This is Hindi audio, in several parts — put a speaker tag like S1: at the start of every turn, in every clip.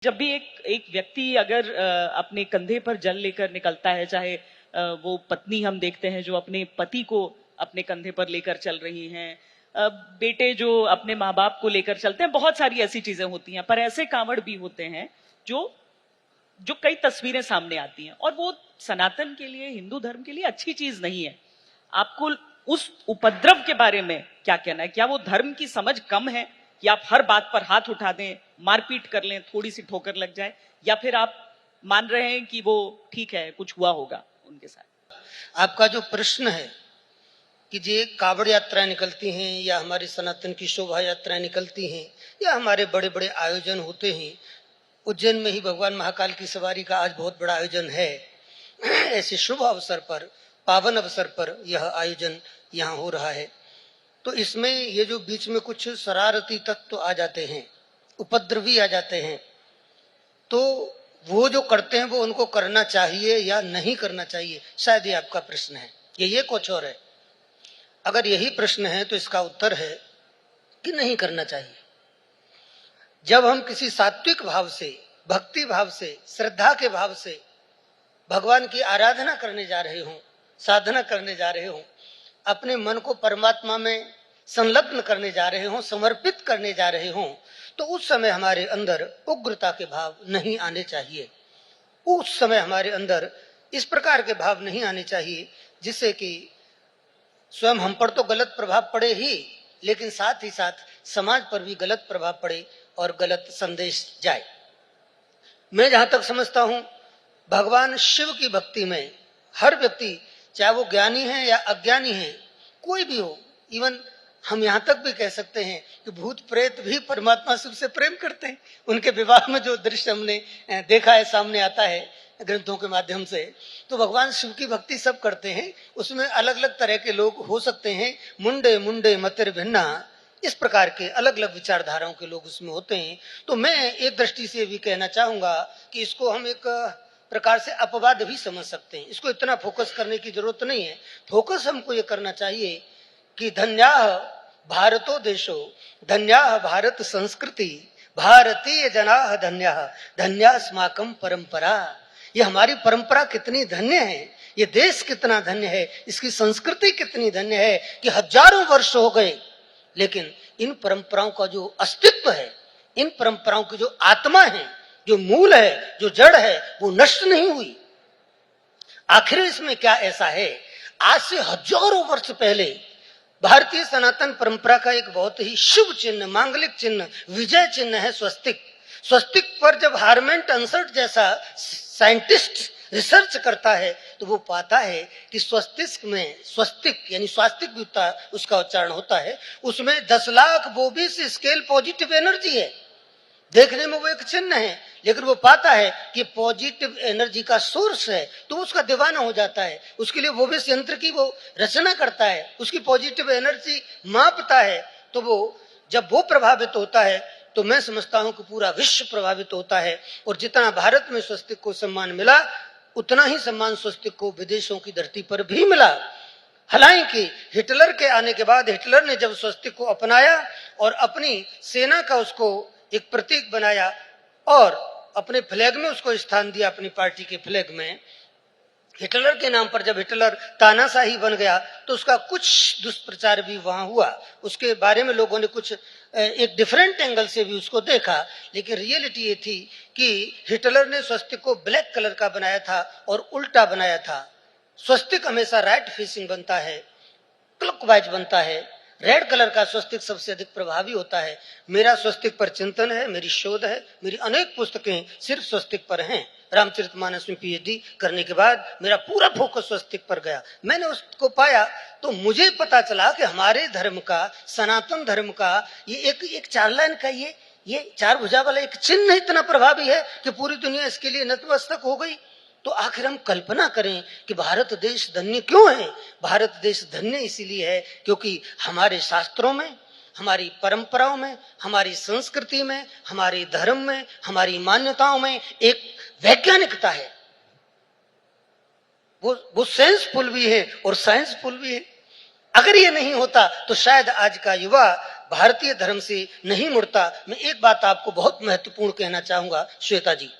S1: जब भी एक एक व्यक्ति अगर अपने कंधे पर जल लेकर निकलता है, चाहे वो पत्नी हम देखते हैं जो अपने पति को अपने कंधे पर लेकर चल रही हैं, बेटे जो अपने माँ बाप को लेकर चलते हैं, बहुत सारी ऐसी चीजें होती हैं। पर ऐसे कांवड़ भी होते हैं जो जो कई तस्वीरें सामने आती हैं, और वो सनातन के लिए, हिंदू धर्म के लिए अच्छी चीज नहीं है। आपको उस उपद्रव के बारे में क्या कहना है? क्या वो धर्म की समझ कम है, या आप हर बात पर हाथ उठा दें, मारपीट कर लें, थोड़ी सी ठोकर लग जाए, या फिर आप मान रहे हैं कि वो ठीक है, कुछ हुआ होगा उनके साथ?
S2: आपका जो प्रश्न है कि जे कावड़ यात्रा निकलती हैं या हमारी सनातन की शोभा यात्राएं निकलती हैं या हमारे बड़े बड़े आयोजन होते हैं, उज्जैन में ही भगवान महाकाल की सवारी का आज बहुत बड़ा आयोजन है। ऐसे शुभ अवसर पर, पावन अवसर पर यह आयोजन यहाँ हो रहा है, तो इसमें ये जो बीच में कुछ शरारती तत्व आ जाते हैं, उपद्रवी आ जाते हैं, तो वो जो करते हैं वो उनको करना चाहिए या नहीं करना चाहिए, शायद ये आपका प्रश्न है। ये कुछ और है। अगर यही प्रश्न है तो इसका उत्तर है कि नहीं करना चाहिए। जब हम किसी सात्विक भाव से, भक्ति भाव से, श्रद्धा के भाव से भगवान की आराधना करने जा रहे हों, साधना करने जा रहे हों, अपने मन को परमात्मा में संलग्न करने जा रहे हों, समर्पित करने जा रहे हों, तो उस समय हमारे अंदर उग्रता के भाव नहीं आने चाहिए। उस समय हमारे अंदर इस प्रकार के भाव नहीं आने चाहिए जिससे कि स्वयं हम पर तो गलत प्रभाव पड़े ही, लेकिन साथ ही साथ समाज पर भी गलत प्रभाव पड़े और गलत संदेश जाए। मैं जहां तक समझता हूं, भगवान शिव की भक्ति में हर व्यक्ति, चाहे वो ज्ञानी है या अज्ञानी है, कोई भी हो, इवन हम यहाँ तक भी कह सकते हैं कि भूत प्रेत भी परमात्मा शिव से प्रेम करते हैं। उनके विवाह में जो दृश्य हमने देखा है, सामने आता है ग्रंथों के माध्यम से, तो भगवान शिव की भक्ति सब करते हैं। उसमें अलग अलग तरह के लोग हो सकते हैं, मुंडे मुंडे मतिर भिन्ना, इस प्रकार के अलग अलग विचारधाराओं के लोग उसमें होते हैं। तो मैं एक दृष्टि से भी कहना चाहूंगा कि इसको हम एक प्रकार से अपवाद भी समझ सकते हैं। इसको इतना फोकस करने की जरूरत नहीं है। फोकस हमको ये करना चाहिए कि धन्याः भारतो देशो, धन्याः भारत संस्कृति, भारतीय जनाः धन्याः, धन्यास्माकं परंपरा। ये हमारी परंपरा कितनी धन्य है, ये देश कितना धन्य है, इसकी संस्कृति कितनी धन्य है कि हजारों वर्ष हो गए, लेकिन इन परंपराओं का जो अस्तित्व है, इन परंपराओं की जो आत्मा है, जो मूल है, जो जड़ है, वो नष्ट नहीं हुई। आखिर इसमें क्या ऐसा है? आज से हजारों वर्ष पहले भारतीय सनातन परंपरा का एक बहुत ही शुभ चिन्ह, मांगलिक चिन्ह, विजय चिन्ह है स्वस्तिक। स्वस्तिक पर जब हार्मेंट अंसर्ट जैसा साइंटिस्ट रिसर्च करता है तो वो पाता है कि स्वस्तिक में, स्वस्तिक यानी स्वास्तिक भी उसका उच्चारण होता है, उसमें 10 लाख बोबिस स्केल पॉजिटिव एनर्जी है। देखने में वो एक चिन्ह है, लेकिन वो पाता है कि पॉजिटिव एनर्जी का सोर्स है, तो उसका दीवाना हो जाता है। उसके लिए वो भी यंत्र की वो रचना करता है, उसकी पॉजिटिव एनर्जी मापता है। तो वो जब वो प्रभावित होता है तो मैं समझता हूं कि पूरा विश्व प्रभावित होता है। और जितना भारत में स्वस्तिक को सम्मान मिला, उतना ही सम्मान स्वस्तिक को विदेशों की धरती पर भी मिला। हालांकि हिटलर के आने के बाद, हिटलर ने जब स्वस्तिक को अपनाया और अपनी सेना का उसको एक प्रतीक बनाया और अपने फ्लैग में उसको स्थान दिया, अपनी पार्टी के फ्लैग में, हिटलर के नाम पर जब हिटलर तानाशाही बन गया तो उसका कुछ दुष्प्रचार भी वहां हुआ। उसके बारे में लोगों ने कुछ एक डिफरेंट एंगल से भी उसको देखा, लेकिन रियलिटी ये थी कि हिटलर ने स्वस्तिक को ब्लैक कलर का बनाया था और उल्टा बनाया था। स्वस्तिक हमेशा राइट फेसिंग बनता है, क्लॉकवाइज बनता है। रेड कलर का स्वस्तिक सबसे अधिक प्रभावी होता है। मेरा स्वस्तिक पर चिंतन है, मेरी शोध है, मेरी अनेक पुस्तकें सिर्फ स्वस्तिक पर हैं। रामचरितमानस में पीएचडी करने के बाद मेरा पूरा फोकस स्वस्तिक पर गया। मैंने उसको पाया तो मुझे पता चला कि हमारे धर्म का, सनातन धर्म का ये एक 4 लाइन का ये 4 भुजा वाला एक चिन्ह इतना प्रभावी है कि पूरी दुनिया इसके लिए नतमस्तक हो गई। तो आखिर हम कल्पना करें कि भारत देश धन्य क्यों है? भारत देश धन्य इसीलिए है क्योंकि हमारे शास्त्रों में, हमारी परंपराओं में, हमारी संस्कृति में, हमारे धर्म में, हमारी मान्यताओं में एक वैज्ञानिकता है। वो सेंसफुल भी है और साइंसफुल भी है। अगर ये नहीं होता तो शायद आज का युवा भारतीय धर्म से नहीं मुड़ता। मैं एक बात आपको बहुत महत्वपूर्ण कहना चाहूंगा श्वेता जी,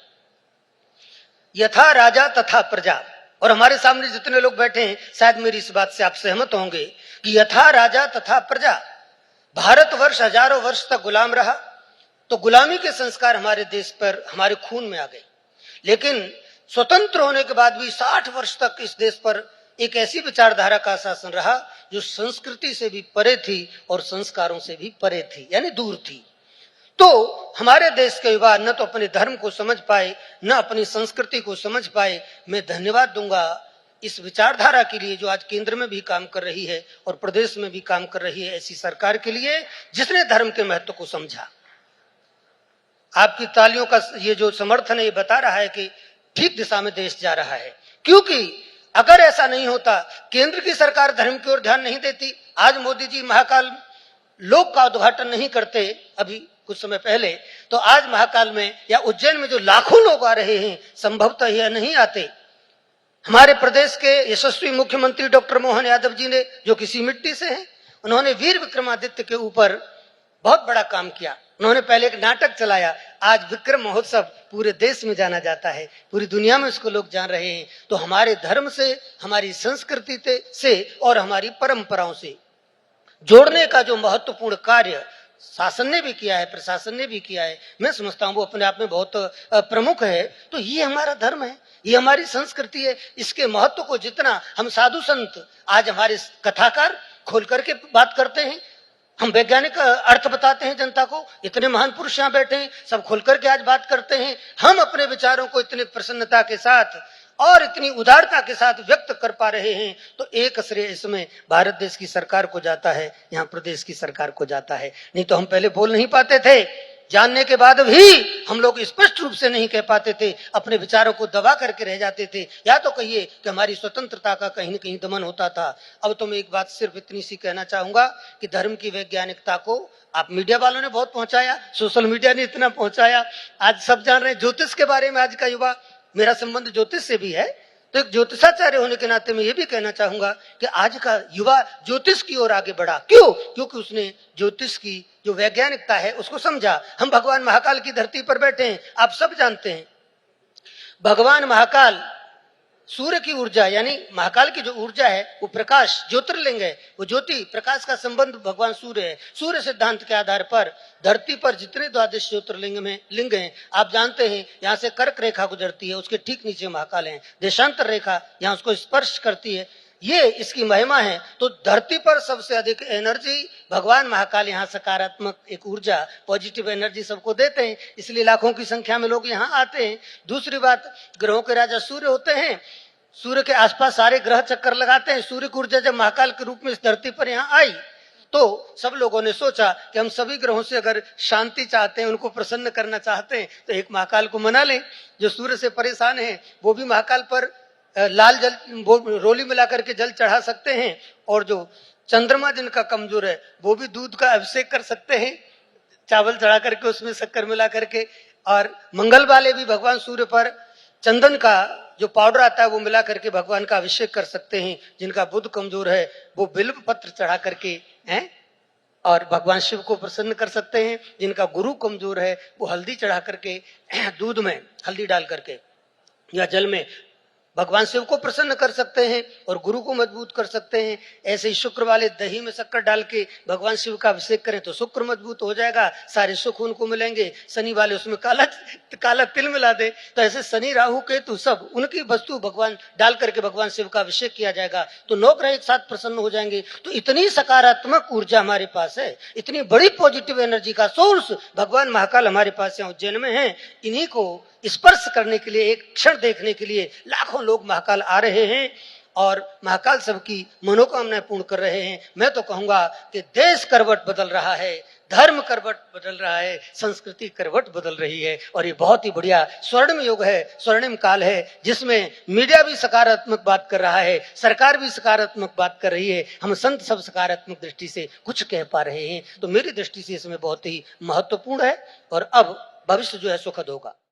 S2: यथा राजा तथा प्रजा, और हमारे सामने जितने लोग बैठे हैं शायद मेरी इस बात से आप सहमत होंगे कि यथा राजा तथा प्रजा, भारतवर्ष हजारों वर्ष तक गुलाम रहा तो गुलामी के संस्कार हमारे देश पर, हमारे खून में आ गए। लेकिन स्वतंत्र होने के बाद भी 60 वर्ष तक इस देश पर एक ऐसी विचारधारा का शासन रहा जो संस्कृति से भी परे थी और संस्कारों से भी परे थी, यानी दूर थी। तो हमारे देश के युवा न तो अपने धर्म को समझ पाए, न अपनी संस्कृति को समझ पाए। मैं धन्यवाद दूंगा इस विचारधारा के लिए जो आज केंद्र में भी काम कर रही है और प्रदेश में भी काम कर रही है, ऐसी सरकार के लिए जिसने धर्म के महत्व को समझा। आपकी तालियों का ये जो समर्थन है ये बता रहा है कि ठीक दिशा में देश जा रहा है, क्योंकि अगर ऐसा नहीं होता, केंद्र की सरकार धर्म की ओर ध्यान नहीं देती, आज मोदी जी महाकाल लोक का उद्घाटन नहीं करते अभी कुछ समय पहले, तो आज महाकाल में या उज्जैन में जो लाखों लोग आ रहे हैं संभवतः यह नहीं आते। हमारे प्रदेश के यशस्वी मुख्यमंत्री डॉक्टर मोहन यादव जी ने, जो किसी मिट्टी से हैं, उन्होंने वीर विक्रमादित्य के ऊपर बहुत बड़ा काम किया। उन्होंने पहले एक नाटक चलाया, आज विक्रम महोत्सव पूरे देश में जाना जाता है, पूरी दुनिया में इसको लोग जान रहे हैं। तो हमारे धर्म से, हमारी संस्कृति से और हमारी परंपराओं से जोड़ने का जो महत्वपूर्ण कार्य शासन ने भी किया है, प्रशासन ने भी किया है, मैं समझता हूँ वो अपने आप में बहुत प्रमुख है। तो ये हमारा धर्म है, ये हमारी संस्कृति है। इसके महत्व को जितना हम साधु संत, आज हमारे कथाकार खोल करके बात करते हैं, हम वैज्ञानिक अर्थ बताते हैं जनता को, इतने महान पुरुष यहाँ बैठे हैं, सब खुल करके आज बात करते हैं। हम अपने विचारों को इतनी प्रसन्नता के साथ और इतनी उदारता के साथ व्यक्त कर पा रहे हैं, तो एक श्रेय इसमें भारत देश की सरकार को जाता है, यहाँ प्रदेश की सरकार को जाता है। नहीं तो हम पहले बोल नहीं पाते थे, जानने के बाद भी हम लोग स्पष्ट रूप से नहीं कह पाते थे, अपने विचारों को दबा करके रह जाते थे, या तो कहिए कि हमारी स्वतंत्रता का कहीं न कहीं दमन होता था। अब तो मैं एक बात सिर्फ इतनी सी कहना चाहूंगा कि धर्म की वैज्ञानिकता को आप मीडिया वालों ने बहुत पहुंचाया, सोशल मीडिया ने इतना पहुंचाया, आज सब जान रहे हैं। ज्योतिष के बारे में आज का युवा, मेरा संबंध ज्योतिष से भी है, तो एक ज्योतिषाचार्य होने के नाते मैं ये भी कहना चाहूंगा कि आज का युवा ज्योतिष की ओर आगे बढ़ा। क्यों? क्योंकि उसने ज्योतिष की जो वैज्ञानिकता है उसको समझा। हम भगवान महाकाल की धरती पर बैठे हैं, आप सब जानते हैं भगवान महाकाल सूर्य की ऊर्जा, यानी महाकाल की जो ऊर्जा है वो प्रकाश, ज्योतिर्लिंग है, वो ज्योति प्रकाश का संबंध भगवान सूर्य है। सूर्य सिद्धांत के आधार पर धरती पर जितने द्वादश ज्योतिर्लिंग में लिंग हैं आप जानते हैं, यहाँ से कर्क रेखा गुजरती है, उसके ठीक नीचे महाकाल है, देशांतर रेखा यहाँ उसको स्पर्श करती है, ये इसकी महिमा है। तो धरती पर सबसे अधिक एनर्जी भगवान महाकाल, यहाँ सकारात्मक एक ऊर्जा, पॉजिटिव एनर्जी सबको देते हैं, इसलिए लाखों की संख्या में लोग यहाँ आते हैं। दूसरी बात, ग्रहों के राजा सूर्य होते हैं, सूर्य के आसपास सारे ग्रह चक्कर लगाते हैं। सूर्य की ऊर्जा जब महाकाल के रूप में इस धरती पर यहाँ आई तो सब लोगों ने सोचा कि हम सभी ग्रहों से अगर शांति चाहते हैं, उनको प्रसन्न करना चाहते हैं, तो एक महाकाल को मना लें। जो सूर्य से परेशान है वो भी महाकाल पर लाल जल रोली मिला करके जल चढ़ा सकते हैं, और जो चंद्रमा जिनका कमजोर है वो भी दूध का अभिषेक कर सकते हैं, चावल चढ़ा करके उसमें शक्कर मिला करके। और मंगल वाले भी भगवान सूर्य पर चंदन का जो पाउडर आता है वो मिला करके भगवान का अभिषेक कर सकते हैं। जिनका बुध कमजोर है वो बिल्व पत्र चढ़ा करके हैं और भगवान शिव को प्रसन्न कर सकते हैं। जिनका गुरु कमजोर है वो हल्दी चढ़ा करके, दूध में हल्दी डाल करके या जल में भगवान शिव को प्रसन्न कर सकते हैं और गुरु को मजबूत कर सकते हैं। ऐसे ही शुक्र वाले दही में शक्कर डाल के भगवान शिव का अभिषेक करें तो शुक्र मजबूत हो जाएगा, सारे सुख उनको मिलेंगे। शनि वाले उसमें काला तिल मिला दे, तो ऐसे शनि राहु केतु सब उनकी वस्तु भगवान डाल करके भगवान शिव का अभिषेक किया जाएगा, तो 9 ग्रह एक साथ प्रसन्न हो जाएंगे। तो इतनी सकारात्मक ऊर्जा हमारे पास है, इतनी बड़ी पॉजिटिव एनर्जी का सोर्स भगवान महाकाल हमारे पास यहाँ उज्जैन में है। इन्हीं को स्पर्श करने के लिए, एक क्षण देखने के लिए लाखों लोग महाकाल आ रहे हैं और महाकाल सबकी मनोकामनाएं पूर्ण कर रहे हैं। मैं तो कहूंगा कि देश करवट बदल रहा है, धर्म करवट बदल रहा है, संस्कृति करवट बदल रही है, और ये बहुत ही बढ़िया स्वर्णिम युग है, स्वर्णिम काल है, जिसमें मीडिया भी सकारात्मक बात कर रहा है, सरकार भी सकारात्मक बात कर रही है, हम संत सब सकारात्मक दृष्टि से कुछ कह पा रहे हैं। तो मेरी दृष्टि से इसमें बहुत ही महत्वपूर्ण है और अब भविष्य जो है सुखद होगा।